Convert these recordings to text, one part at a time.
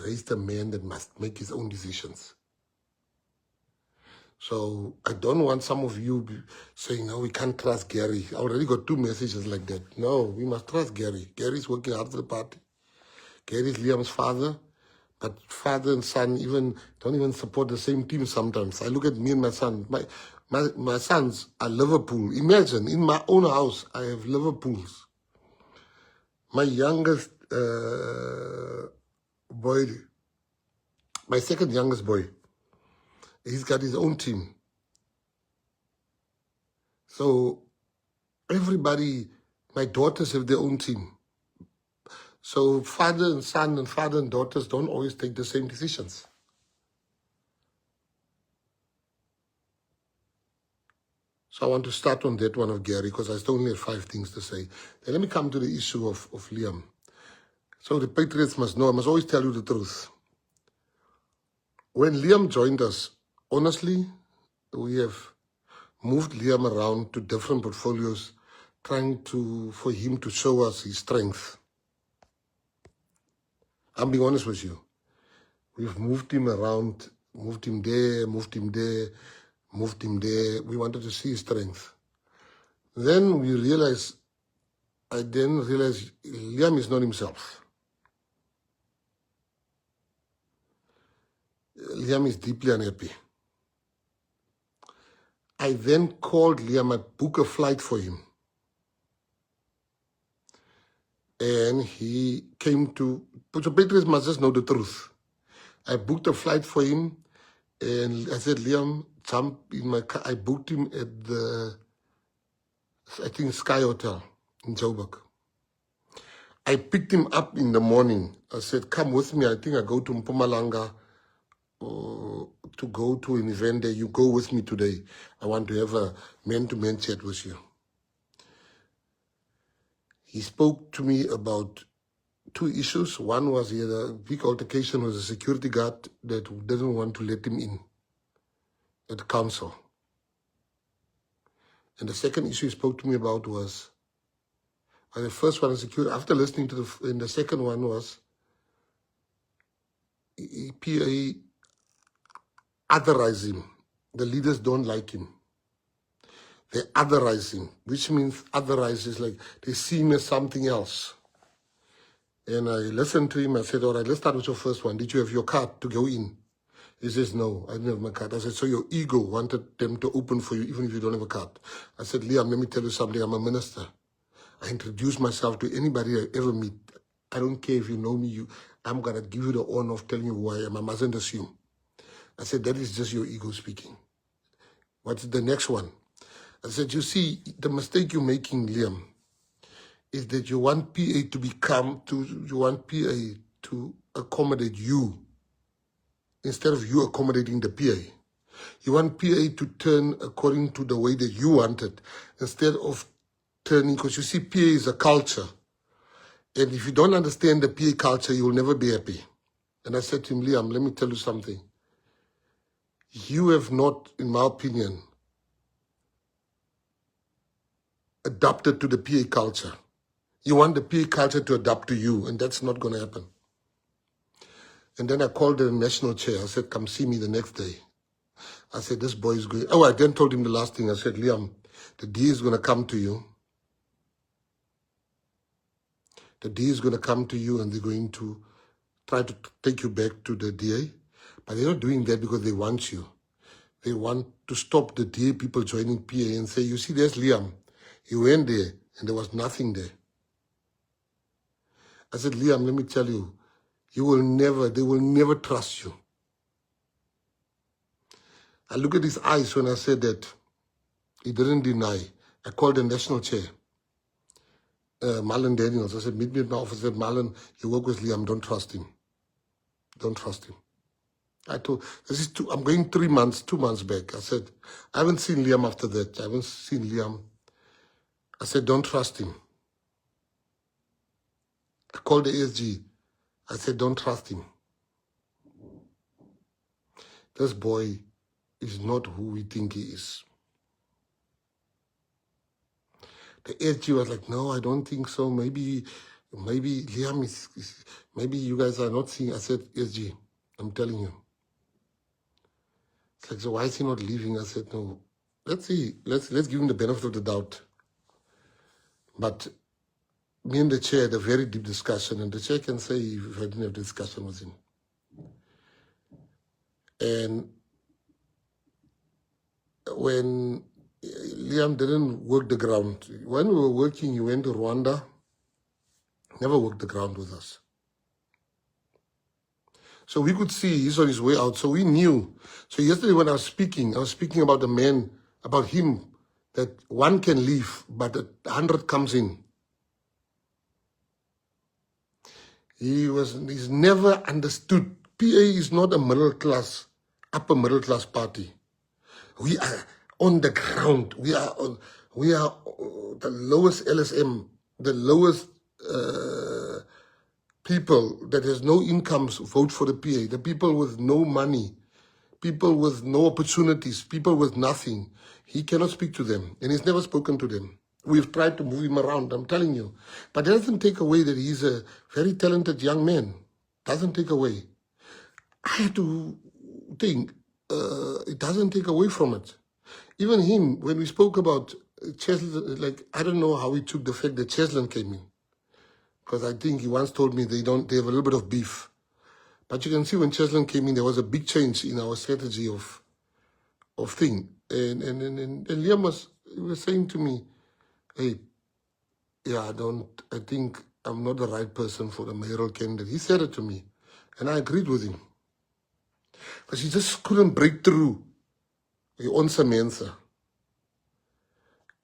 raised a man that must make his own decisions. So I don't want some of you saying, no, we can't trust Gary. I already got 2 messages like that. No, we must trust Gary. Gary's working hard for the party. Gary's Liam's father. But father and son don't even support the same team sometimes. I look at me and my son. My sons are Liverpool. Imagine, in my own house, I have Liverpools. My youngest boy, my second youngest boy, he's got his own team. So everybody, my daughters have their own team. So father and son and father and daughters don't always take the same decisions. So I want to start on that one of Gary because I still only have 5 things to say. Then let me come to the issue of Liam. So the Patriots must know, I must always tell you the truth. When Liam joined us, honestly, we have moved Liam around to different portfolios, trying for him to show us his strength. I'm being honest with you. We've moved him around, moved him there, moved him there, moved him there. We wanted to see his strength. Then we realized, I then realized Liam is not himself. Liam is deeply unhappy. I then called Liam, I booked a flight for him. And he came to, so Patriots must just know the truth. I booked a flight for him and I said, Liam, jump in my car. I booked him at the, I think, Sky Hotel in Joburg. I picked him up in the morning. I said, come with me. I think I go to Mpumalanga to go to an event there. You go with me today. I want to have a man-to-man chat with you. He spoke to me about 2 issues. One was he had a big altercation with a security guard that didn't want to let him in at the council. And the second issue he spoke to me about was, the first one is security. After listening to and the second one was, PA otherize him. The leaders don't like him. They otherize him, which means otherize is like they see him as something else. And I listened to him. I said, all right, let's start with your first one. Did you have your card to go in? He says, no, I didn't have my card. I said, so your ego wanted them to open for you even if you don't have a card. I said, Liam, let me tell you something. I'm a minister. I introduce myself to anybody I ever meet. I don't care if you know me. I'm going to give you the honor of telling you who I am. I mustn't assume. I said, that is just your ego speaking. What's the next one? I said, you see, the mistake you're making, Liam, is that you want PA you want PA to accommodate you instead of you accommodating the PA. You want PA to turn according to the way that you want it instead of turning, because you see, PA is a culture. And if you don't understand the PA culture, you will never be happy. And I said to him, Liam, let me tell you something. You have not, in my opinion, adapted to the PA culture. You want the PA culture to adapt to you, and that's not going to happen. And then I called the national chair. I said, come see me the next day. I said, this boy is going. Oh, I then told him the last thing. I said, Liam, the DA is going to come to you. The DA is going to come to you and they're going to try to take you back to the DA. But they're not doing that because they want you. They want to stop the DA people joining PA and say, you see, there's Liam. He went there and there was nothing there. I said, Liam, let me tell you, they will never trust you. I look at his eyes when I said that. He didn't deny. I called the national chair, Marlon Daniels. I said, meet me at my office. I said, Marlon, you work with Liam, don't trust him. Don't trust him. I told, I'm going 2 months back. I said, I haven't seen Liam after that. I haven't seen Liam. I said, don't trust him. I called the ASG. I said, don't trust him. This boy is not who we think he is. The ASG was like, no, I don't think so. Maybe maybe Liam maybe you guys are not seeing. I said, SG, I'm telling you. It's like, so why is he not leaving? I said, no, let's see. Let's give him the benefit of the doubt. But me and the chair had a very deep discussion, and the chair can say if I didn't have the discussion with him. And when Liam didn't work the ground, when we were working, he went to Rwanda, never worked the ground with us. So we could see he's on his way out. So we knew. So yesterday when I was speaking about the man, about him, that one can leave, but 100 comes in. He's never understood. PA is not a middle class, upper middle class party. We are on the ground. We are the lowest LSM, the lowest people that has no incomes vote for the PA. The people with no money, people with no opportunities, people with nothing. He cannot speak to them, and he's never spoken to them. We've tried to move him around, I'm telling you. But it doesn't take away that he's a very talented young man. Doesn't take away. I had to think, it doesn't take away from it. Even him, when we spoke about Cheslin, like, I don't know how he took the fact that Cheslin came in. Because I think he once told me they have a little bit of beef. But you can see when Cheslin came in, there was a big change in our strategy of thing. And Liam was saying to me, hey, yeah, I think I'm not the right person for the mayoral candidate. He said it to me, and I agreed with him. Because he just couldn't break through the onse mense.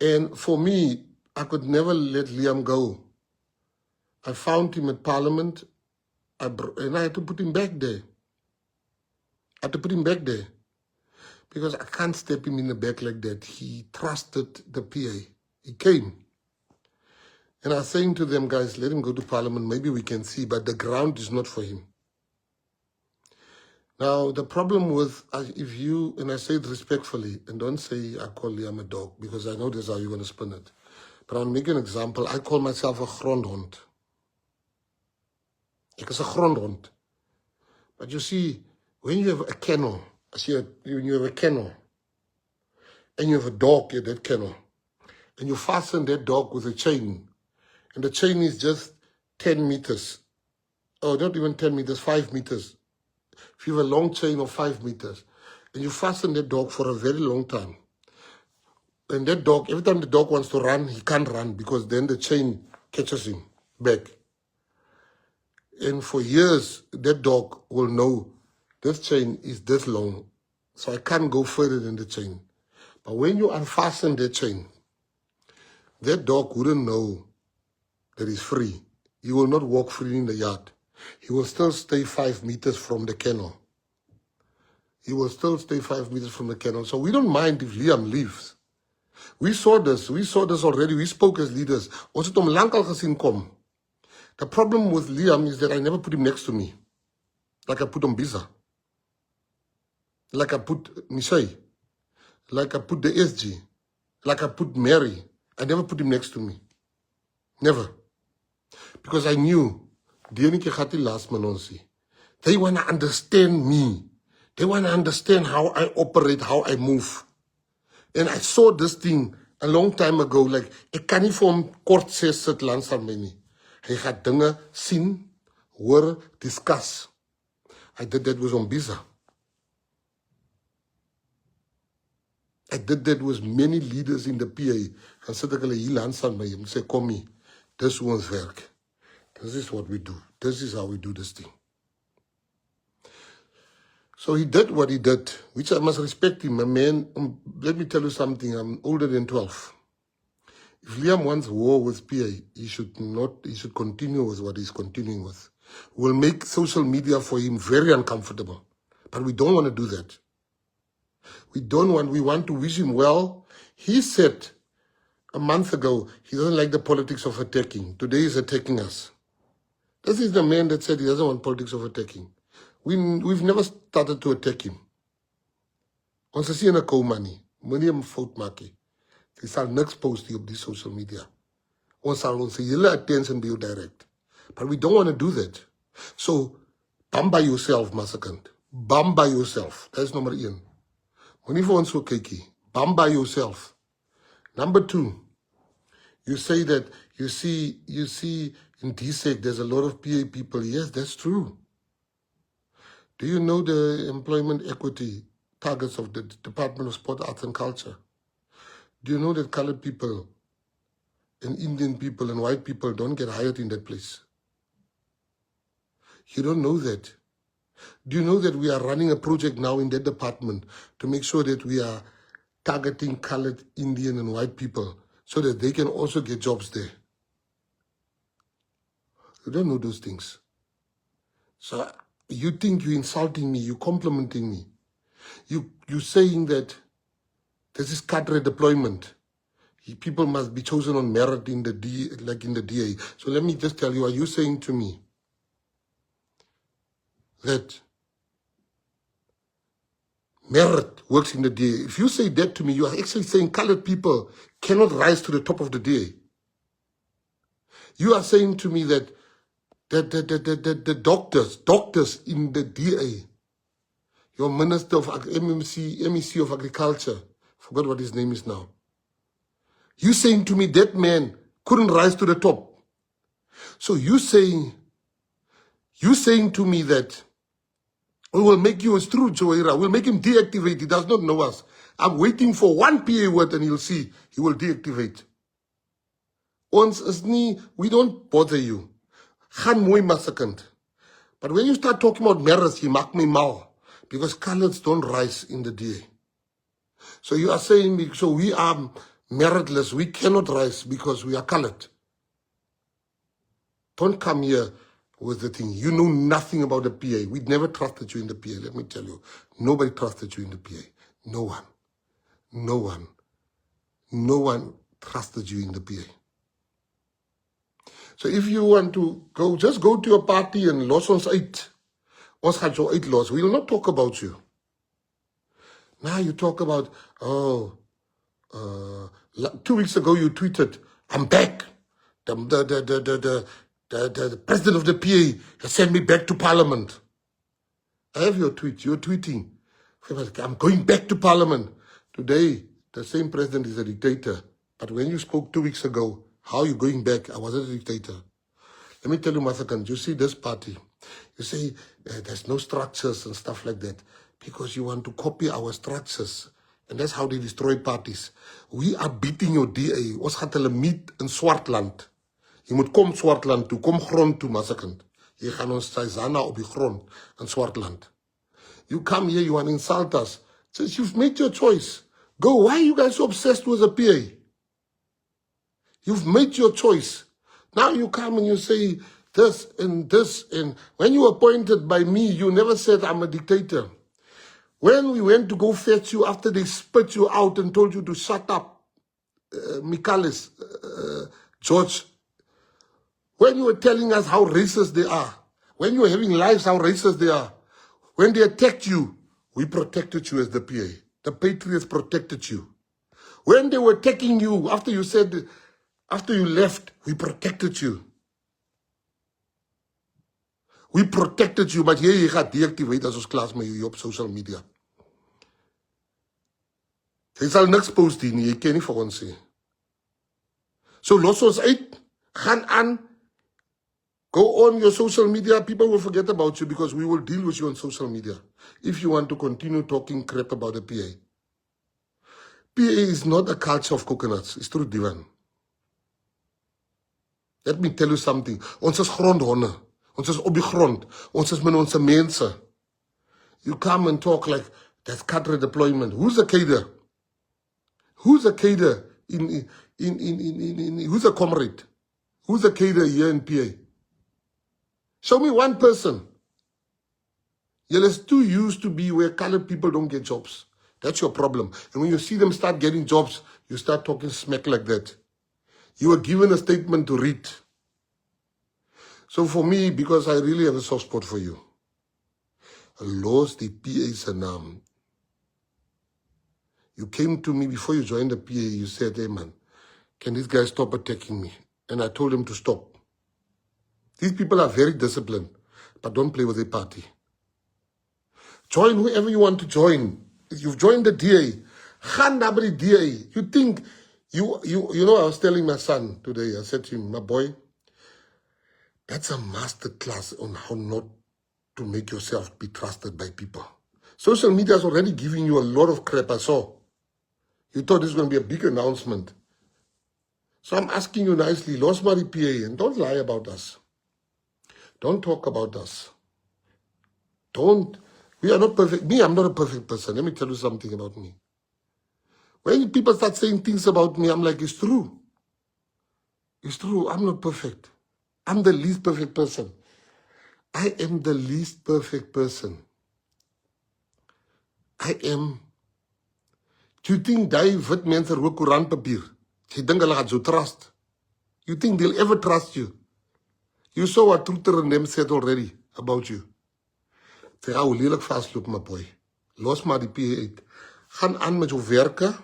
And for me, I could never let Liam go. I found him at Parliament, and I had to put him back there. Because I can't step him in the back like that. He trusted the PA. He came. And I was saying to them, guys, let him go to Parliament. Maybe we can see, but the ground is not for him. Now, the problem with, if you, and I say it respectfully, and don't say I call Liam a dog, because I know this is how you're going to spin it. But I'll make an example. I call myself a grondhond. Ek is a grondhond. But you see, when you have a kennel, when you have a kennel, and you have a dog in that kennel, and you fasten that dog with a chain, and the chain is just 10 meters, or not even 10 meters, 5 meters. If you have a long chain of 5 meters, and you fasten that dog for a very long time, and that dog, every time the dog wants to run, he can't run because then the chain catches him back. And for years, that dog will know this chain is this long, so I can't go further than the chain. But when you unfasten that chain, that dog wouldn't know that he's free. He will not walk free in the yard. He will still stay 5 meters from the kennel. He will still stay 5 meters from the kennel. So we don't mind if Liam leaves. We saw this already. We spoke as leaders. Ons het hom lank al gesien kom. The problem with Liam is that I never put him next to me. Like I put Mbiza. Like I put Mishay. Like I put the SG. Like I put Mary. I never put him next to me. Never. Because I knew they want to understand me. They want to understand how I operate, how I move. And I saw this thing a long time ago. Like, ek kan nie vir hom kort sê sit langs aan my nie. Hy gaan dinge sien, hoor, discuss. I did that with Mbiza. I did that with many leaders in the PA. Gaan sit ek hulle hier langs aan my en sê, kom hier, dis hoe ons werk. This is what we do. This is how we do this thing. So he did what he did, which I must respect him. A man, let me tell you something, I'm older than 12. If Liam wants war with PA, he should continue with what he's continuing with. We'll make social media for him very uncomfortable. But we don't want to do that. We want to wish him well. He said a month ago, he doesn't like the politics of attacking. Today he's attacking us. This is the man that said he doesn't want politics of attacking. We've never started to attack him. Ons is nie in 'n koma nie. Moenie hom fout maak nie. Hy sal niks post hier op die social media. Ons sal ons hele attention by jou direct. But we don't want to do that. So, bamba yourself, Masakant. Bamba yourself. That's number 1. Moenie vir ons so kykie. Bamba yourself. Number 2, you say that you see in DSEC there's a lot of PA people. Yes, that's true. Do you know the employment equity targets of the Department of Sport, Arts and Culture? Do you know that colored people and Indian people and white people don't get hired in that place? You don't know that. Do you know that we are running a project now in that department to make sure that we are targeting colored, Indian and white people so that they can also get jobs there? You don't know those things. So you think you're insulting me, you're complimenting me. You're saying that this is cadre deployment. People must be chosen on merit in the DA. So let me just tell you, are you saying to me that merit works in the DA? If you say that to me, you are actually saying colored people cannot rise to the top of the DA. You are saying to me that the doctors in the DA, your Minister of MEC of Agriculture, forgot what his name is now. You saying to me that man couldn't rise to the top. So you saying to me that we will make you a true Joera, we'll make him deactivate. He does not know us. I'm waiting for one PA word and you'll see he will deactivate. Ons is nie, we don't bother you. Gaan mooi Masakant. But when you start talking about merits, you make me mal. Because coloreds don't rise in the DA. So you are saying, so we are meritless, we cannot rise because we are colored. Don't come here with the thing. You know nothing about the PA. We never trusted you in the PA, let me tell you. Nobody trusted you in the PA. No one. No one. No one trusted you in the PA. So if you want to go, just go to a party and los ons uit. Ons gaan jou uitlos. We will not talk about you. Now you talk about, 2 weeks ago you tweeted, I'm back. The president of the PA has sent me back to Parliament. I have your tweet. You're tweeting. I'm going back to Parliament. Today, the same president is a dictator. But when you spoke 2 weeks ago, how are you going back? I wasn't a dictator. Let me tell you, Masakant, you see this party. You say there's no structures and stuff like that because you want to copy our structures. And that's how they destroy parties. We are beating your DA. Ons gaan hulle meet in Swartland. Je moet kom Swartland toe, kom grond toe, Masakant. Je gaan ons Saizana op die grond in Swartland. You come here, you want to insult us. Since you've made your choice, go. Why are you guys so obsessed with the PA? You've made your choice. Now you come and you say this and this. And when you were appointed by me, you never said I'm a dictator. When we went to go fetch you after they spit you out and told you to shut up, Michalis, George, when you were telling us how racist they are, when you were having lives, how racist they are, when they attacked you, we protected you as the PA. The Patriots protected you. When they were attacking you, after you said, after you left, we protected you. We protected you, but jy gaan deactivate as ons klas met jou op social media. Jy sal niks post nie, jy kan nie vir ons sê. So los ons uit, gaan aan, go on your social media, people will forget about you because we will deal with you on social media. If you want to continue talking crap about the PA. PA is not a culture of coconuts, it's true Divan. Let me tell you something, ons is grondhonde. Ons is op die grond. Ons is met ons mense. You come and talk like that's cadre deployment. Who's a cadre? Who's a cadre who's a comrade? Who's a cadre here in PA? Show me one person. You're too used to be where colored people don't get jobs. That's your problem. And when you see them start getting jobs, you start talking smack like that. You were given a statement to read. So for me, because I really have a soft spot for you, I lost the PA's name. You came to me before you joined the PA, you said, hey man, can this guy stop attacking me? And I told him to stop. These people are very disciplined, but don't play with the party. Join whoever you want to join. If you've joined the DA, Khandabri DA, you think, you know, I was telling my son today, I said to him, my boy, that's a master class on how not to make yourself be trusted by people. Social media is already giving you a lot of crap, I saw. You thought this was going to be a big announcement. So I'm asking you nicely, Los Mari PA, and don't lie about us. Don't talk about us. We are not perfect. Me, I'm not a perfect person. Let me tell you something about me. When people start saying things about me, I'm like, it's true. It's true. I'm not perfect. I'm the least perfect person. I am the least perfect person. I am. Do you think die wit mense rook koerantpapier? Jy dink hulle gaan so trust? You think they'll ever trust you? You saw what Truther and them said already about you. Sy gaan lelik vasloop, my boy. Los maar die PA uit. Gaan aan met jou werke.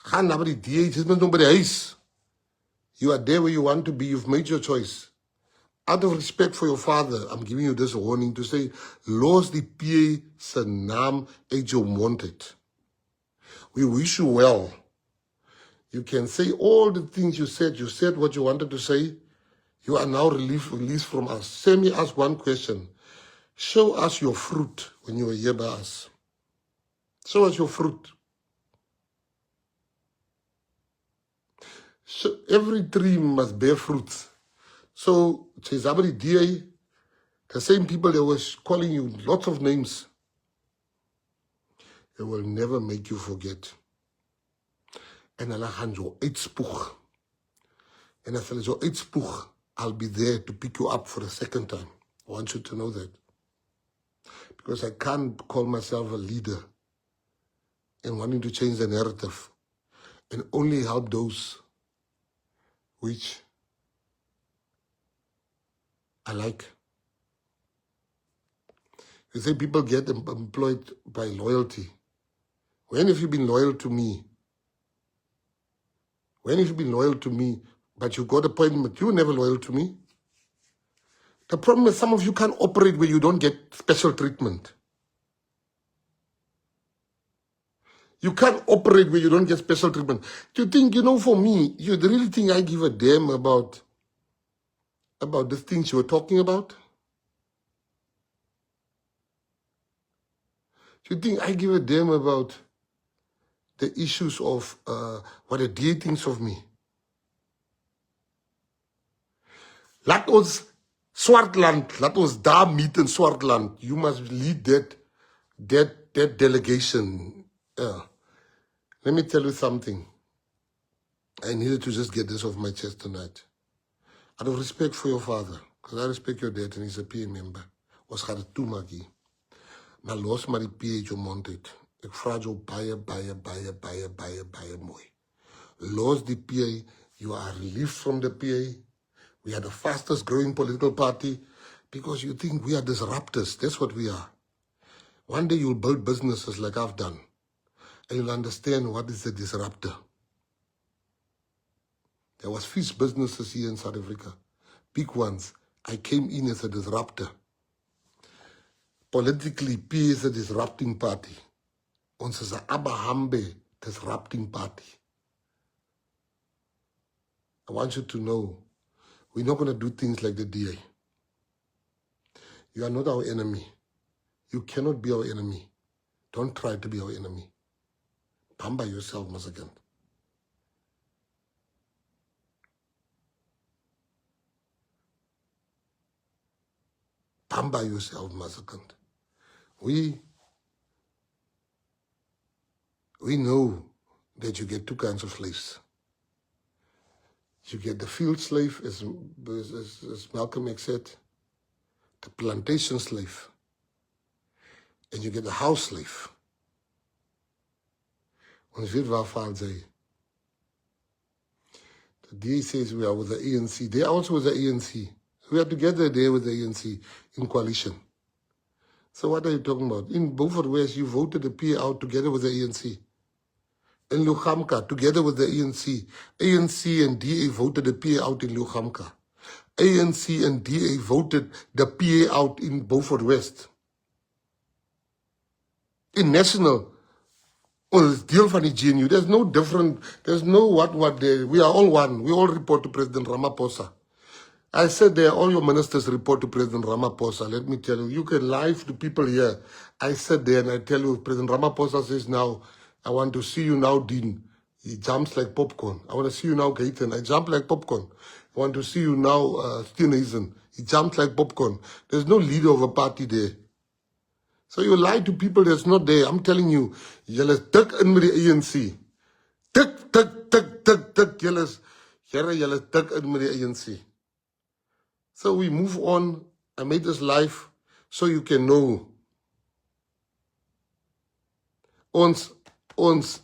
Gaan na by die DA, jy is nog by die huis. You are there where you want to be. You've made your choice. Out of respect for your father, I'm giving you this warning to say, los die PA se naam uit jou mond uit. We wish you well. You can say all the things you said. You said what you wanted to say. You are now released from us. Send me ask one question. Show us your fruit when you are here by us. Show us your fruit. So every tree must bear fruits. So, Chezabri DA, the same people that was calling you lots of names, they will never make you forget. And Allah gaan jou uitspoeg. And as hulle jou uitspoeg, I'll be there to pick you up for a second time. I want you to know that. Because I can't call myself a leader and wanting to change the narrative and only help those which I like. You say people get employed by loyalty. When have you been loyal to me? When have you been loyal to me, but you got appointment? You were never loyal to me. The problem is some of you can't operate where you don't get special treatment. You can't operate where you don't get special treatment. Do you think, for me, you really think I give a damn about the things you were talking about? Do you think I give a damn about the issues of what the DA thinks of me? Laat ons Swartland, laat ons daar meet in Swartland. You must lead that delegation. Let me tell you something. I needed to just get this off my chest tonight. Out of respect for your father, because I respect your dad and he's a PA member, was gaat het toemaak hier. Maar los maar die PA uit jou mond uit. Ek vraag jou baie mooi. Los die PA, you are relieved from the PA. We are the fastest growing political party because you think we are disruptors. That's what we are. One day you'll build businesses like I've done. And you'll understand what is a disruptor. There was fish businesses here in South Africa. Big ones. I came in as a disruptor. Politically, PA is a disrupting party. Ons is a Abahambe disrupting party. I want you to know, we're not going to do things like the DA. You are not our enemy. You cannot be our enemy. Don't try to be our enemy. Pamba yourself, Masakan. Pamba yourself, Masakan. We know that you get two kinds of slaves. You get the field slave, as Malcolm X said, the plantation slave, and you get the house slave. Ons weet waarvan sy. The DA says we are with the ANC. They are also with the ANC. We are together there with the ANC in coalition. So what are you talking about? In Beaufort West, you voted the PA out together with the ANC. in Lugamka, together with the ANC. ANC and DA voted the PA out in Lugamka. ANC and DA voted the PA out in Beaufort West. In National, well, it's deal van die GNU. There's no different, there's no what there. We are all one. We all report to President Ramaphosa. I said there, all your ministers report to President Ramaphosa. Let me tell you, you can lie to people here. I said there and I tell you, President Ramaphosa says now, I want to see you now, Dean. He jumps like popcorn. I want to see you now, Gaten. I jump like popcorn. I want to see you now, Steenhuisen. He jumps like popcorn. There's no leader of a party there. So you lie to people that's not there. I'm telling you, julle dik in met die ANC. Dik, julle dik in met die ANC. So we move on. I made this live so you can know. Ons is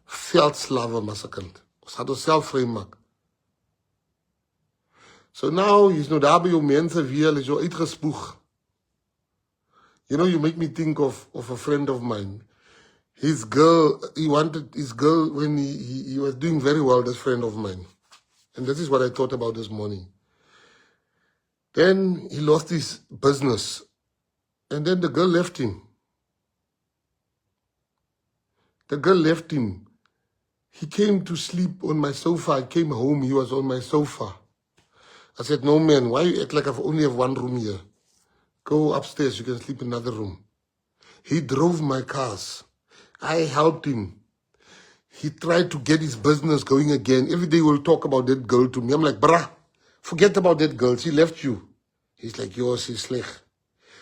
veldslawe, massakind. Ons gaat onszelf vrymaak. So now, he's not daar by jou mense weer, is jou uitgespoeg. You know, you make me think of a friend of mine. His girl, he wanted his girl when he was doing very well, this friend of mine. And this is what I thought about this morning. Then he lost his business. And then the girl left him. The girl left him. He came to sleep on my sofa. I came home, he was on my sofa. I said, no man, why you act like I only have one room here? Go upstairs, you can sleep in another room. He drove my cars. I helped him. He tried to get his business going again. Every day we'll talk about that girl to me. I'm like, brah, forget about that girl. She left you. He's like, yo, she's slecht.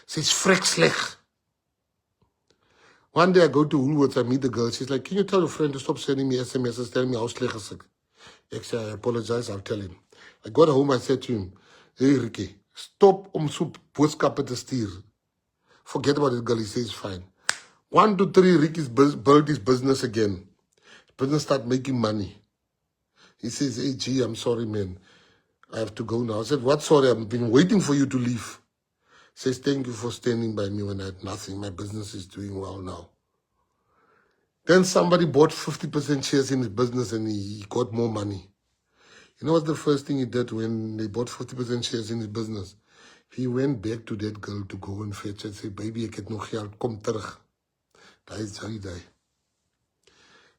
She's frek slecht. One day I go to Woolworths, I meet the girl. She's like, can you tell your friend to stop sending me SMSs, telling me how slecht is ek? Ek say, I apologize, I'll tell him. I got home, I said to him, hey Ricky, stop om so boodskappe te stuur. Forget about it, girl. He says, fine. 1, 2, 3, Ricky's built his business again. Business start making money. He says, hey, gee, I'm sorry, man. I have to go now. I said, what sorry? I've been waiting for you to leave. He says, thank you for standing by me when I had nothing. My business is doing well now. Then somebody bought 50% shares in his business and he got more money. You know what's the first thing he did when they bought 50% shares in his business? He went back to that girl to go and fetch and say, baby, ek het nog geld, kom terug. Daai is hy daai.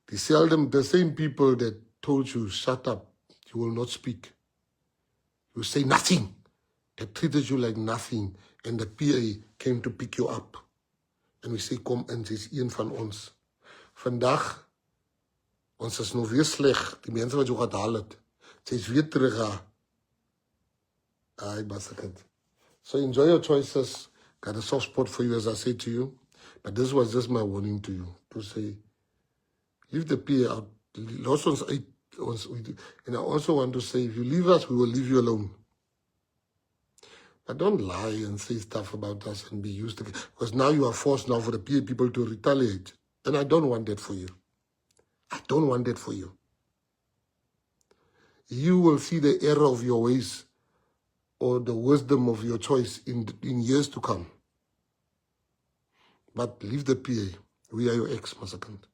The same people that told you, shut up, you will not speak. You say nothing. They treated you like nothing. And the PA came to pick you up. And we say, kom in, sy is een van ons. Vandag, ons is nog weer sleg. Die mense wat jou gaat haal het. Sy is weer terug haar. Ay, basakant. So enjoy your choices. Got a soft spot for you, as I said to you. But this was just my warning to you. To say, leave the PA out. Los ons uit. And I also want to say, if you leave us, we will leave you alone. But don't lie and say stuff about us and be used to it. Because now you are forced now for the PA people to retaliate. And I don't want that for you. I don't want that for you. You will see the error of your ways or the wisdom of your choice in years to come. But leave the PA. We are your ex, Masakant.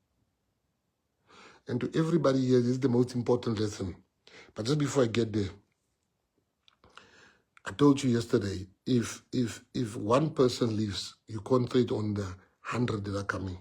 And to everybody here, this is the most important lesson. But just before I get there, I told you yesterday, if one person leaves, you concentrate on the 100 that are coming.